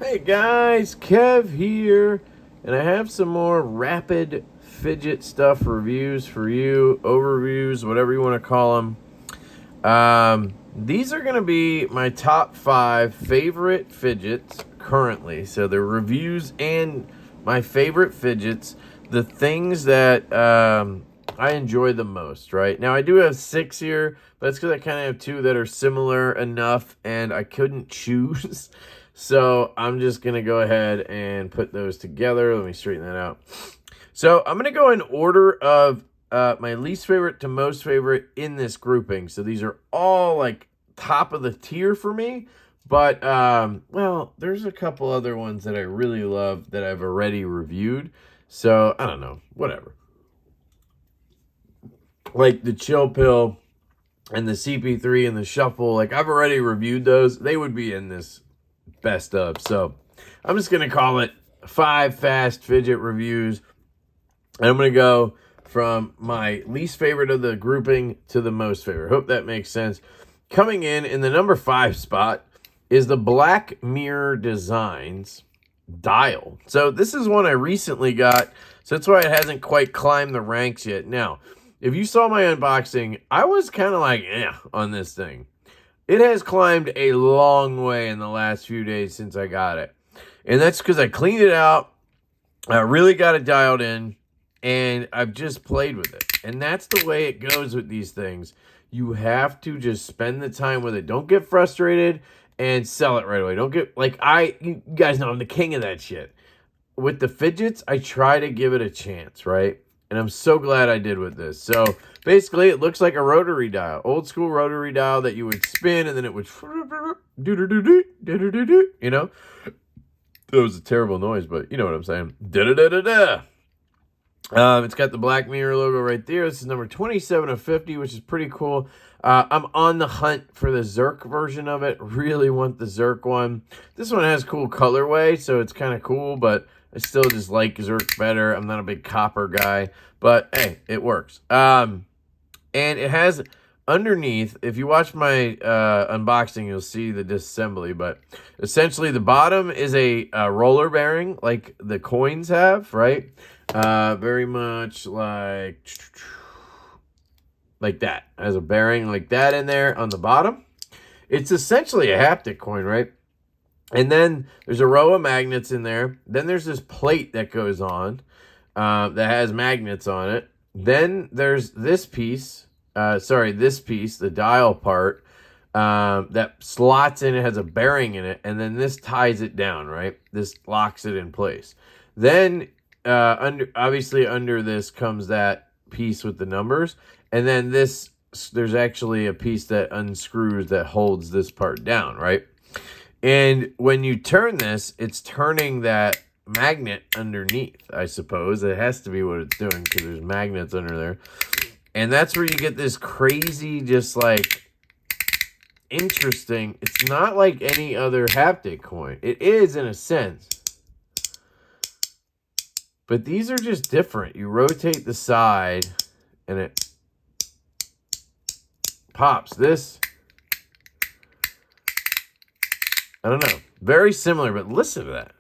Hey guys, Kev here, and I have some more rapid fidget stuff reviews for you, overviews, whatever you want to call them. These are going to be my top 5 favorite fidgets currently. So they're reviews and my favorite fidgets, the things that I enjoy the most, right? Now I do have 6 here, but it's because I kind of have 2 that are similar enough and I couldn't choose. So I'm just going to go ahead and put those together. Let me straighten that out. So I'm going to go in order of my least favorite to most favorite in this grouping. So these are all like top of the tier for me. But, well, there's a couple other ones that I really love that I've already reviewed. So, I don't know. Whatever. Like the Chill Pill and the CP3 and the Shuffle. Like, I've already reviewed those. They would be in this best of. So I'm just going to call it 5 fast fidget reviews. And I'm going to go from my least favorite of the grouping to the most favorite. Hope that makes sense. Coming in the number 5 spot is the Black Mirror Designs dial. So this is one I recently got. So that's why it hasn't quite climbed the ranks yet. Now, if you saw my unboxing, I was kind of like, on this thing. It has climbed a long way in the last few days since I got it. And that's because I cleaned it out. I really got it dialed in. And I've just played with it. And that's the way it goes with these things. You have to just spend the time with it. Don't get frustrated and sell it right away. Don't get, like, you guys know I'm the king of that shit. With the fidgets, I try to give it a chance, right? And I'm so glad I did with this. So basically, it looks like a rotary dial. Old school rotary dial that you would spin and then it would you know? That was a terrible noise, but you know what I'm saying. It's got the Black Mirror logo right there. This is number 27 of 50, which is pretty cool. I'm on the hunt for the Zerk version of it. Really want the Zerk one. This one has cool colorway, so it's kind of cool, but I still just like Zerk better. I'm not a big copper guy, but hey, it works. And it has underneath, if you watch my unboxing, you'll see the disassembly, but essentially the bottom is a roller bearing like the coins have, right? Very much like that. It has a bearing like that in there on the bottom. It's essentially a haptic coin, right? And then there's a row of magnets in there. Then there's this plate that goes on that has magnets on it. Then there's this piece, the dial part that slots in. It has a bearing in it. And then this ties it down, right? This locks it in place. Then obviously under this comes that piece with the numbers. And then there's actually a piece that unscrews that holds this part down, right? And when you turn this, it's turning that magnet underneath, I suppose. It has to be what it's doing because there's magnets under there. And that's where you get this crazy, just like, interesting. It's not like any other haptic coin. It is in a sense. But these are just different. You rotate the side and it pops. This, I don't know. Very similar, but listen to that.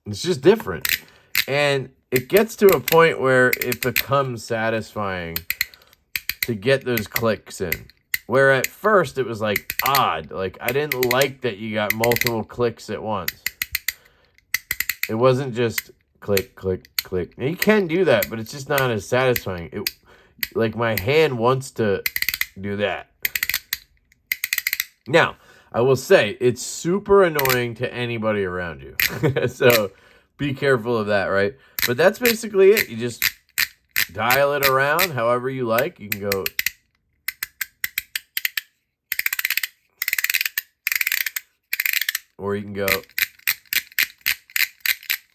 It's just different. And it gets to a point where it becomes satisfying to get those clicks in. Where at first it was like odd. Like I didn't like that you got multiple clicks at once. It wasn't just click, click, click. Now you can do that, but it's just not as satisfying. Like my hand wants to do that. Now, I will say it's super annoying to anybody around you. So be careful of that, right? But that's basically it. You just dial it around however you like. You can go or you can go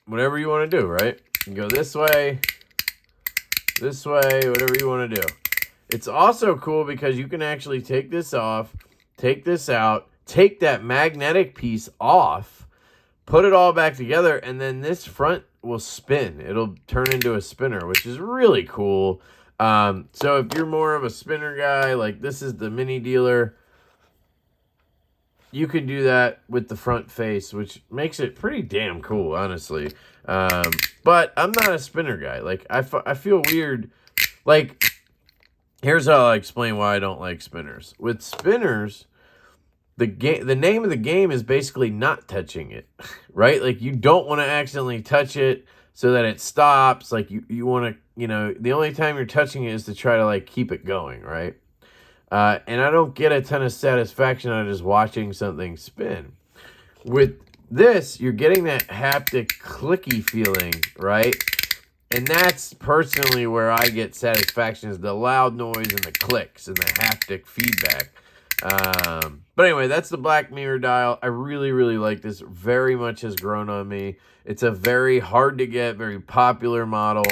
whatever you want to do, right? You can go this way, whatever you want to do. It's also cool because you can actually take this off, take this out, take that magnetic piece off, put it all back together, and then this front will spin. It'll turn into a spinner, which is really cool. So if you're more of a spinner guy, like this is the mini dealer, you can do that with the front face, which makes it pretty damn cool, honestly. But I'm not a spinner guy. Like, I feel weird. Like, here's how I explain why I don't like spinners. With spinners, the name of the game is basically not touching it, right? Like, you don't want to accidentally touch it so that it stops. Like, you want to, you know, the only time you're touching it is to try to, like, keep it going, right? And I don't get a ton of satisfaction out of just watching something spin. With this, you're getting that haptic clicky feeling, right? And that's personally where I get satisfaction, is the loud noise and the clicks and the haptic feedback. But anyway, that's the Black Mirror dial. I really, really like this. Very much has grown on me. It's a very hard to get, very popular model.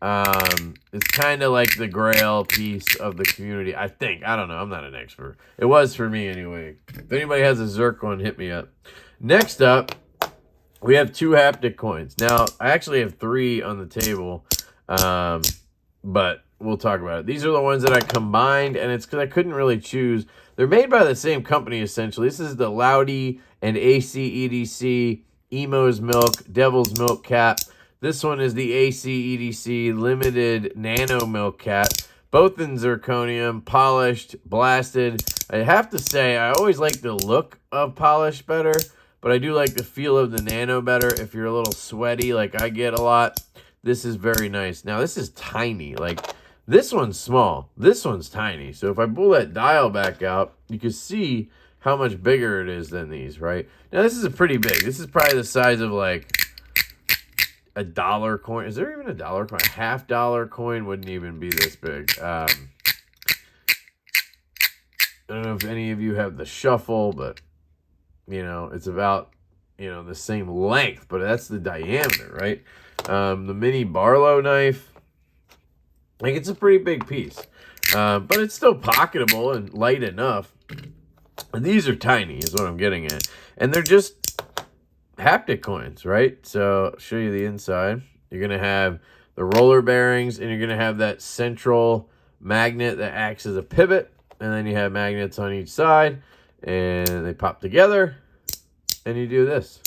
It's kind of like the grail piece of the community, I think. I don't know. I'm not an expert. It was for me anyway. If anybody has a Zerk one, hit me up. Next up, we have 2 haptic coins. Now, I actually have 3 on the table, but we'll talk about it. These are the ones that I combined, and it's because I couldn't really choose. They're made by the same company, essentially. This is the Lautie and ACedc Emos Milk Devil's Milk Cap. This one is the ACedc Limited Nano Milk Cap. Both in zirconium, polished, blasted. I have to say, I always like the look of polished better, but I do like the feel of the Nano better. If you're a little sweaty, like I get a lot, this is very nice. Now, this is tiny. Like, this one's small. This one's tiny. So if I pull that dial back out, you can see how much bigger it is than these, right? Now, this is a pretty big. This is probably the size of, like, a dollar coin. Is there even a dollar coin? A $half coin wouldn't even be this big. I don't know if any of you have the shuffle, but, you know, it's about, you know, the same length, but that's the diameter, right? The mini Barlow knife, like, it's a pretty big piece, but it's still pocketable and light enough. And these are tiny is what I'm getting at. And they're just haptic coins, right? So I'll show you the inside. You're going to have the roller bearings, and you're going to have that central magnet that acts as a pivot. And then you have magnets on each side, and they pop together, and you do this.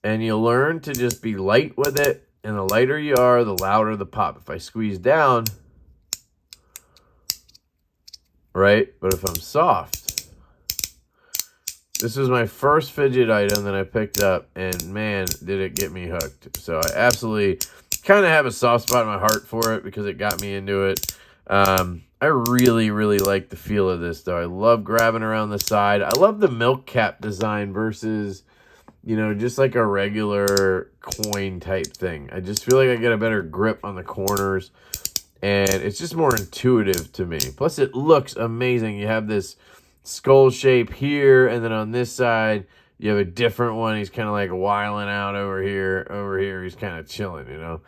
And you'll learn to just be light with it, and the lighter you are, the louder the pop. If I squeeze down, right? But if I'm soft, this was my first fidget item that I picked up, and man, did it get me hooked. So I absolutely kind of have a soft spot in my heart for it because it got me into it. I really, really like the feel of this, though. I love grabbing around the side. I love the milk cap design versus, you know, just like a regular coin type thing. I just feel like I get a better grip on the corners, and it's just more intuitive to me. Plus, it looks amazing. You have this skull shape here, and then on this side, you have a different one. He's kind of like wiling out over here. Over here, he's kind of chilling, you know.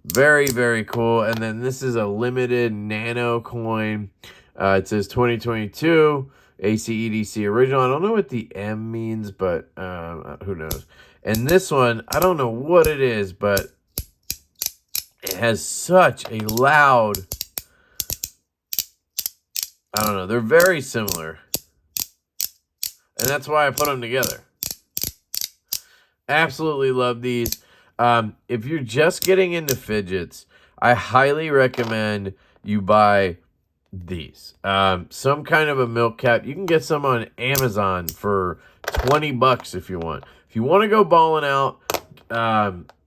Very, very cool. And then this is a limited nano coin. It says 2022 ACedc original. I don't know what the M means, but who knows. And this one, I don't know what it is, but it has such a loud, I don't know. They're very similar. And that's why I put them together. Absolutely love these. If you're just getting into fidgets, I highly recommend you buy these. Some kind of a milk cap. You can get some on Amazon for 20 bucks if you want. If you want to go balling out,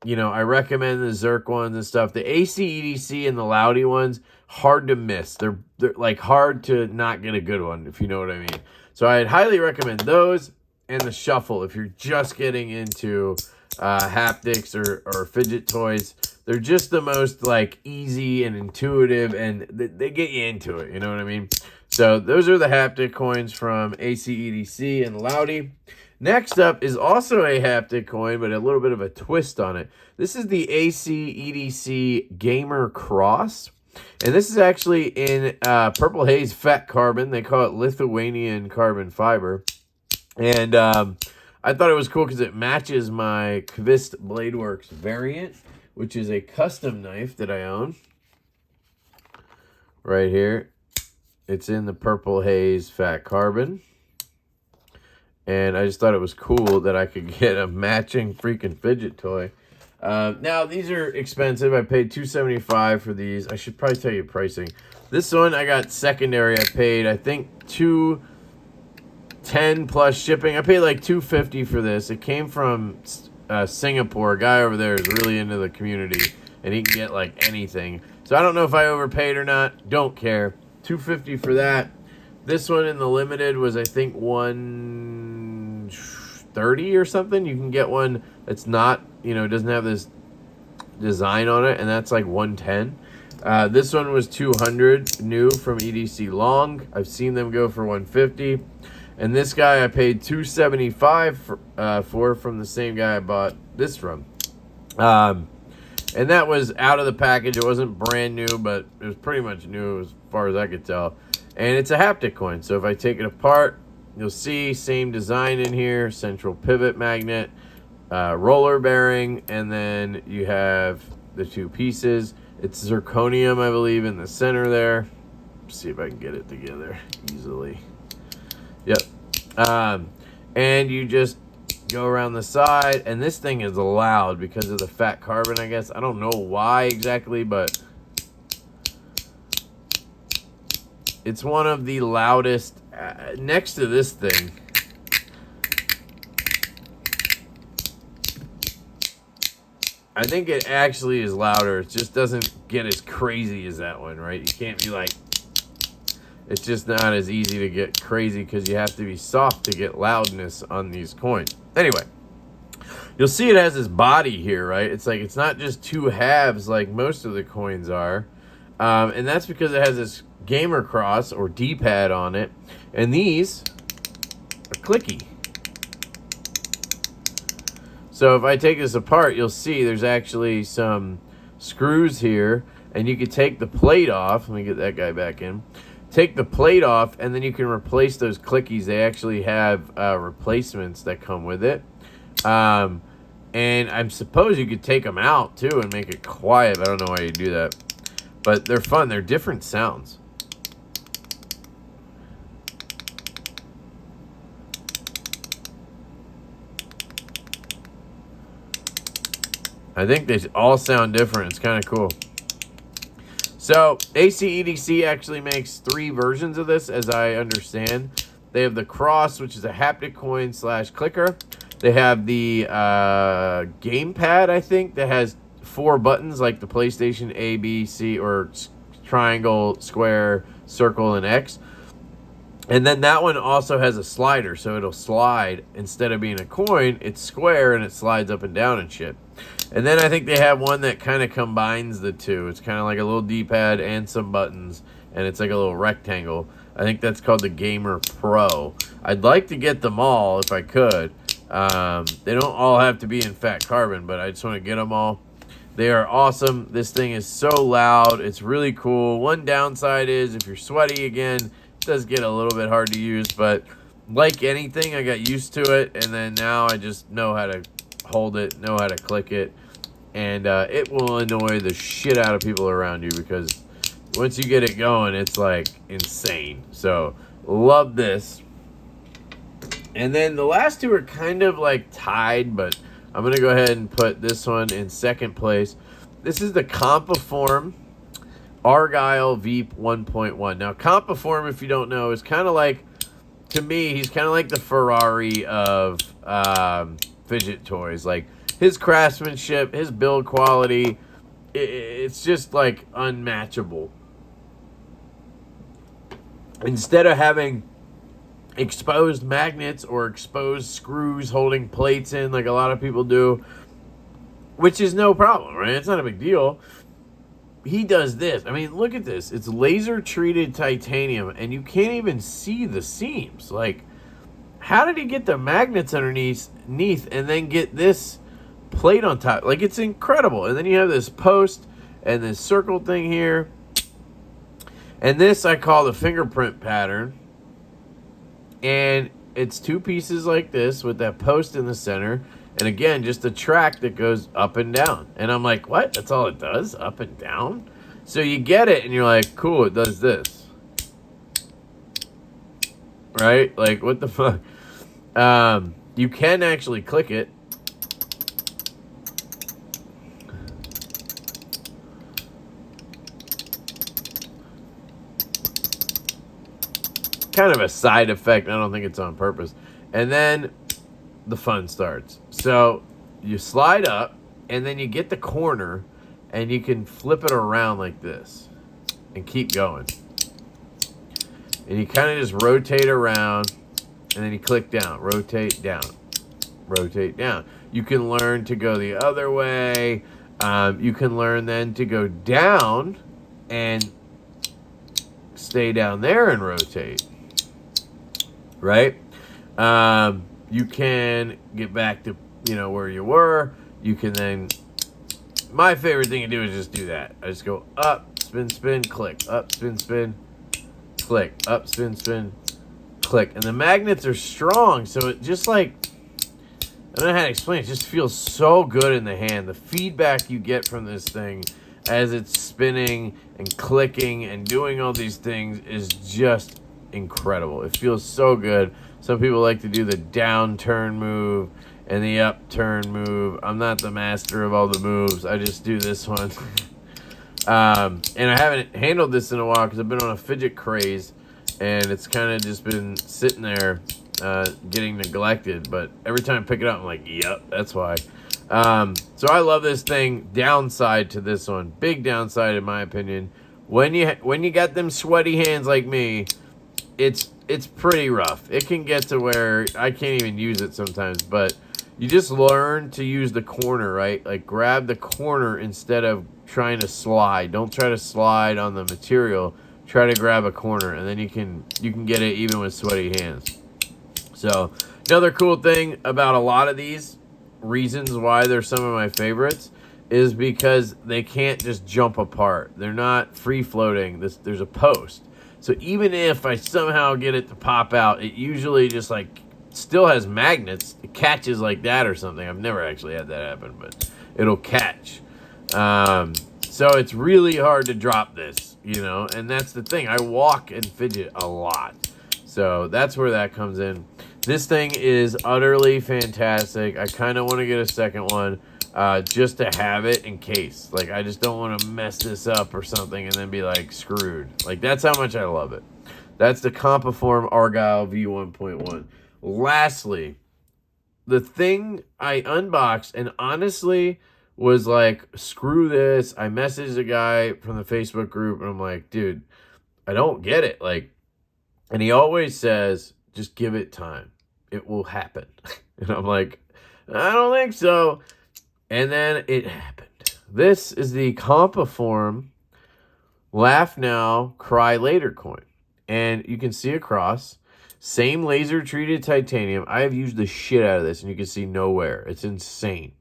you know, I recommend the Zerk ones and stuff. The ACedc and the Lautie ones, hard to miss. They're like hard to not get a good one, if you know what I mean. So I'd highly recommend those and the shuffle if you're just getting into haptics or fidget toys. They're just the most like easy and intuitive, and they get you into it, you know what I mean? So those are the haptic coins from ACedc and Lautie. Next up is also a haptic coin, but a little bit of a twist on it. This is the ACedc Gamer Cross. And this is actually in Purple Haze Fat Carbon. They call it Lithuanian carbon fiber. And I thought it was cool because it matches my Kvist Bladeworks variant, which is a custom knife that I own. Right here. It's in the purple Haze fat carbon. And I just thought it was cool that I could get a matching freaking fidget toy. Now, these are expensive. I paid $275 for these. I should probably tell you pricing. This one I got secondary. I paid, I think, $210 plus shipping. I paid like $250 for this. It came from Singapore. A guy over there is really into the community, and he can get like anything. So I don't know if I overpaid or not. Don't care. $250 for that. This one in the limited was, I think, $130 or something. You can get one that's not, you know, doesn't have this design on it, and that's like $110. This one was $200 new from EDC Long. I've seen them go for $150. And this guy I paid $275 for from the same guy I bought this from. And that was out of the package. It wasn't brand new, but it was pretty much new as far as I could tell. And it's a haptic coin. So if I take it apart, you'll see same design in here. Central pivot magnet, roller bearing, and then you have the two pieces. It's zirconium, I believe, in the center there. Let's see if I can get it together easily. Yep. And you just go around the side, and this thing is loud because of the fat carbon, I guess. I don't know why exactly, but it's one of the loudest. Next to this thing, I think it actually is louder. It just doesn't get as crazy as that one, right? You can't be like, it's just not as easy to get crazy because you have to be soft to get loudness on these coins. Anyway, you'll see it has this body here, right? It's like, it's not just two halves like most of the coins are. And that's because it has this gamer cross or D-pad on it. And these are clicky. So if I take this apart, you'll see there's actually some screws here. And you can take the plate off. Let me get that guy back in. Take the plate off, and then you can replace those clickies. They actually have replacements that come with it. And I suppose you could take them out, too, and make it quiet. I don't know why you do that. But they're fun. They're different sounds. I think they all sound different. It's kind of cool. So, ACedc actually makes 3 versions of this, as I understand. They have the Cross, which is a haptic coin / clicker. They have the gamepad, I think, that has 4 buttons, like the PlayStation A, B, C, or triangle, square, circle, and X. And then that one also has a slider, so it'll slide. Instead of being a coin, it's square, and it slides up and down and shit. And then I think they have one that kind of combines the two. It's kind of like a little D-pad and some buttons, and it's like a little rectangle. I think that's called the Gamer Pro. I'd like to get them all if I could. They don't all have to be in fat carbon, but I just want to get them all. They are awesome. This thing is so loud. It's really cool. One downside is if you're sweaty again, it does get a little bit hard to use, but like anything, I got used to it, and then now I just know how to hold it, know how to click it, and it will annoy the shit out of people around you because once you get it going, it's like insane. So love this. And then the last two are kind of like tied, but I'm gonna go ahead and put this one in second place. This is the Compoform Argyle Veep 1.1. Now Compoform, if you don't know, is kind of like, to me, he's kind of like the Ferrari of fidget toys. Like his craftsmanship, his build quality, it's just like unmatchable. Instead of having exposed magnets or exposed screws holding plates in like a lot of people do, which is no problem, right? It's not a big deal. He does this. I mean, look at this. It's laser treated titanium, and you can't even see the seams. Like, how did he get the magnets underneath and then get this plate on top? Like, it's incredible. And then you have this post and this circle thing here. And this I call the fingerprint pattern. And it's two pieces like this with that post in the center. And again, just a track that goes up and down. And I'm like, what? That's all it does? Up and down? So you get it, and you're like, cool, it does this. Right? Like, what the fuck? You can actually click it. Kind of a side effect. I don't think it's on purpose. And then the fun starts. So you slide up, and then you get the corner, and you can flip it around like this and keep going. And you kind of just rotate around, and then you click down, rotate down, rotate down. You can learn to go the other way. You can learn then to go down and stay down there and rotate. Right? You can get back to, where you were. You can then, my favorite thing to do is just do that. I just go up, spin, spin, click, up, spin, spin, click, up, spin, spin, click. And the magnets are strong, so it just like, I don't know how to explain it. It just feels so good in the hand. The feedback you get from this thing as it's spinning and clicking and doing all these things is just incredible. It feels so good. Some people like to do the down turn move and the up turn move. I'm not the master of all the moves. I just do this one. And I haven't handled this in a while because I've been on a fidget craze, and it's kind of just been sitting there getting neglected. But every time I pick it up, I'm like, yep, that's why. So I love this thing. Downside to this one, big downside in my opinion, when you got them sweaty hands like me, it's pretty rough. It can get to where I can't even use it sometimes, but you just learn to use the corner, right? Like grab the corner instead of trying to slide. Don't try to slide on the material. Try to grab a corner, and then you can get it even with sweaty hands. So another cool thing about a lot of these reasons why they're some of my favorites is because they can't just jump apart. They're not free floating. There's a post. So even if I somehow get it to pop out, it usually just like still has magnets. It catches like that or something. I've never actually had that happen, but it'll catch. So it's really hard to drop this, and that's the thing. I walk and fidget a lot. So that's where that comes in. This thing is utterly fantastic. I kind of want to get a second one just to have it in case. Like, I just don't want to mess this up or something and then be, like, screwed. Like, that's how much I love it. That's the Compoform Argyle V1.1. Lastly, the thing I unboxed and honestly was like, screw this. I messaged a guy from the Facebook group, and I'm like, dude, I don't get it. Like, and he always says, just give it time. It will happen. And I'm like, I don't think so. And then it happened. This is the Compoform Laugh Now, Cry Later coin. And you can see across, same laser treated titanium. I have used the shit out of this, and you can see no wear. It's insane.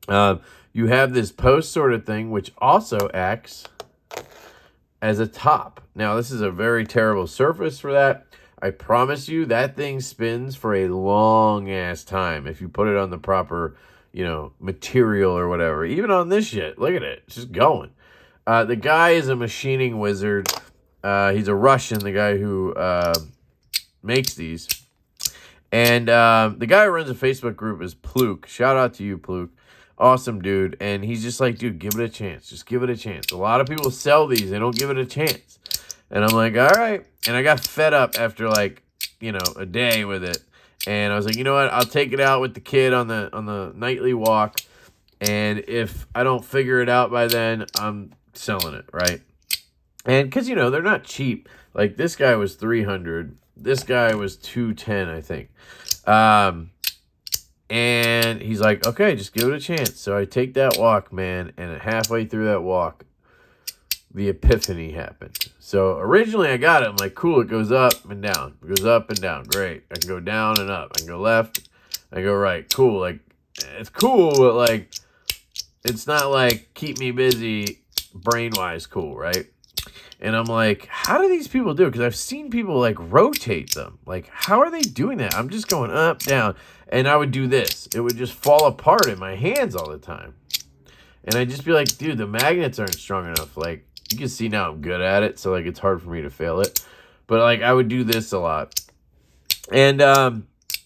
You have this post sort of thing, which also acts as a top. Now, this is a very terrible surface for that. I promise you that thing spins for a long ass time if you put it on the proper, material or whatever. Even on this shit, look at it. It's just going. The guy is a machining wizard. He's a Russian, the guy who makes these. And the guy who runs a Facebook group is Pluk. Shout out to you, Pluk. Awesome dude. And he's just like, dude, give it a chance. Just give it a chance. A lot of people sell these. They don't give it a chance. And I'm like, all right. And I got fed up after like, a day with it. And I was like, you know what? I'll take it out with the kid on the nightly walk. And if I don't figure it out by then, I'm selling it, right? And because, they're not cheap. Like this guy was $300. This guy was $210, I think. And he's like, okay, just give it a chance. So I take that walk, man, and halfway through that walk, the epiphany happened. So originally I got it. I'm like, cool, it goes up and down. It goes up and down. Great. I can go down and up. I can go left. I go right. Cool. Like, it's cool, but like, it's not like keep me busy brain-wise cool, right? And I'm like, how do these people do it? Because I've seen people like rotate them. Like, how are they doing that? I'm just going up, down. And I would do this. It would just fall apart in my hands all the time. And I'd just be like, dude, the magnets aren't strong enough. Like, you can see now I'm good at it. So, like, it's hard for me to fail it. But, like, I would do this a lot. And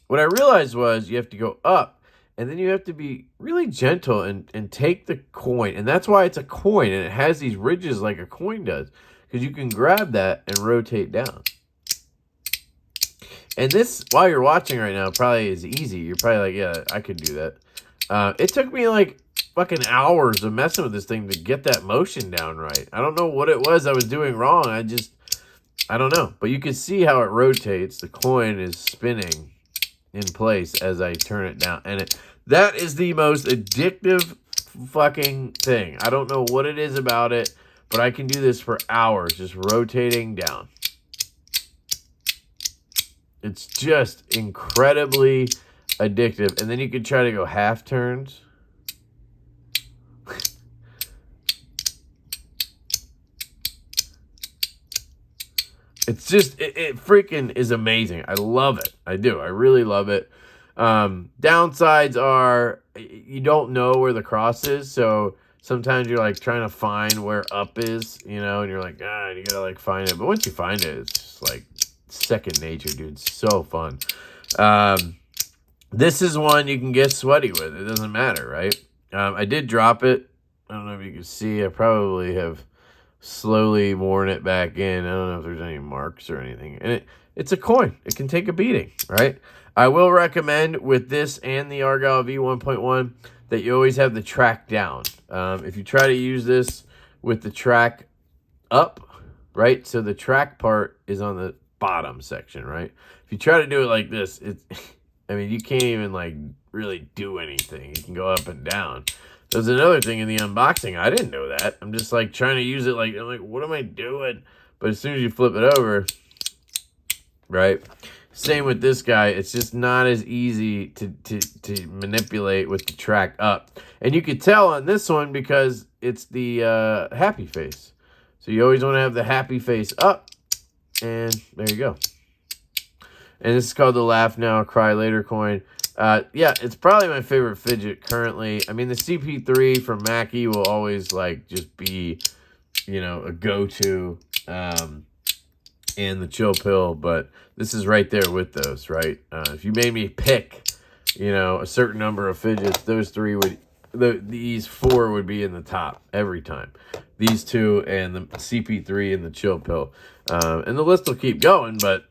what I realized was you have to go up. And then you have to be really gentle and take the coin. And that's why it's a coin. And it has these ridges like a coin does. Because you can grab that and rotate down. And this, while you're watching right now, probably is easy. You're probably like, yeah, I could do that. It took me like fucking hours of messing with this thing to get that motion down right. I don't know what it was I was doing wrong. I don't know. But you can see how it rotates. The coin is spinning in place as I turn it down. And that is the most addictive fucking thing. I don't know what it is about it, but I can do this for hours, just rotating down. It's just incredibly addictive. And then you can try to go half turns. It's just, it freaking is amazing. I love it. I do. I really love it. Downsides are you don't know where the cross is. So sometimes you're like trying to find where up is, you know, and you're like, you gotta like find it. But once you find it, it's just like second nature, dude. It's so fun. This is one you can get sweaty with. It doesn't matter, right? I did drop it. I don't know if you can see. I probably have slowly worn it back in. I don't know if there's any marks or anything. And it's a coin. It can take a beating, right? I will recommend with this and the Argyle V1.1 that you always have the track down. If you try to use this with the track up, right? So the track part is on the bottom section, right? If you try to do it like this, I mean, you can't even like really do anything. You can go up and down. There's another thing in the unboxing. I didn't know that. I'm just like trying to use it like, I'm like, what am I doing? But as soon as you flip it over, right? Same with this guy. It's just not as easy to manipulate with the track up. And you could tell on this one because it's the happy face. So you always want to have the happy face up. And there you go. And this is called the Laugh Now, Cry Later coin. Yeah, it's probably my favorite fidget currently. I mean, the CP3 from Mackie will always, like, just be, you know, a go-to. And the chill pill, but this is right there with those, right? If you made me pick, you know, a certain number of fidgets, those three would, these four would be in the top every time. These two and the CP3 and the chill pill. And the list will keep going, but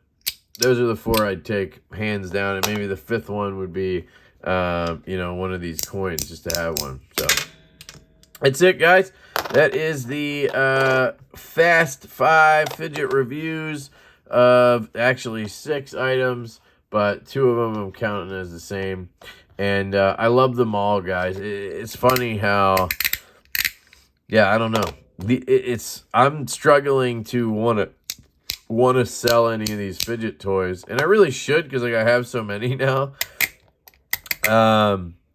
those are the four I'd take hands down. And maybe the fifth one would be, you know, one of these coins just to have one. So that's it, guys. That is the Fast 5 fidget reviews of actually 6 items, but 2 of them I'm counting as the same. And I love them all, guys. It's funny how, yeah, I don't know. I'm struggling to want to sell any of these fidget toys, and I really should because like I have so many now.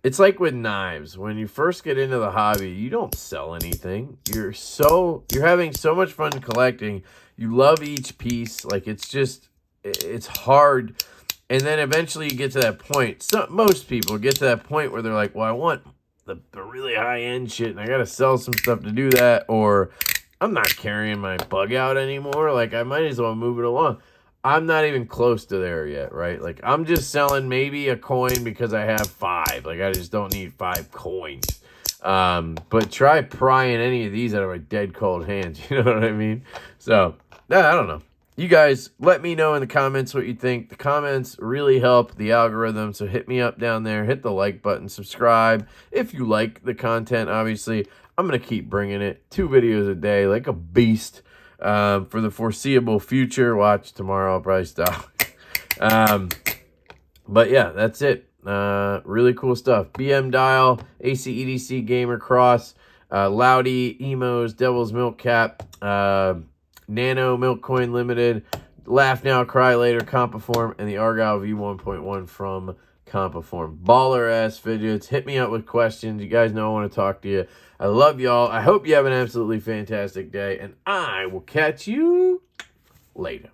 It's like with knives. When you first get into the hobby, you don't sell anything. You're having so much fun collecting. You love each piece. Like, it's hard. And then eventually you get to that point. Most people get to that point where they're like, well, I want the really high-end shit, and I got to sell some stuff to do that. Or I'm not carrying my bug out anymore. Like, I might as well move it along. I'm not even close to there yet, right? Like, I'm just selling maybe a coin because I have 5. Like, I just don't need 5 coins. But try prying any of these out of my dead cold hands. You know what I mean? So, I don't know. You guys, let me know in the comments what you think. The comments really help the algorithm. So, hit me up down there. Hit the like button. Subscribe if you like the content, obviously. I'm going to keep bringing it. 2 videos a day like a beast. For the foreseeable future. Watch tomorrow, I'll probably stop. But yeah, that's it. Really cool stuff. BM Dial, ACEDC Gamer Cross, Lautie, Emos, Devil's Milk Cap, Nano Milk Coin Limited, Laugh Now, Cry Later, Compoform, and the Argyle V1.1 from Compoform. Baller-ass fidgets. Hit me up with questions. You guys know I want to talk to you. I love y'all. I hope you have an absolutely fantastic day, and I will catch you later.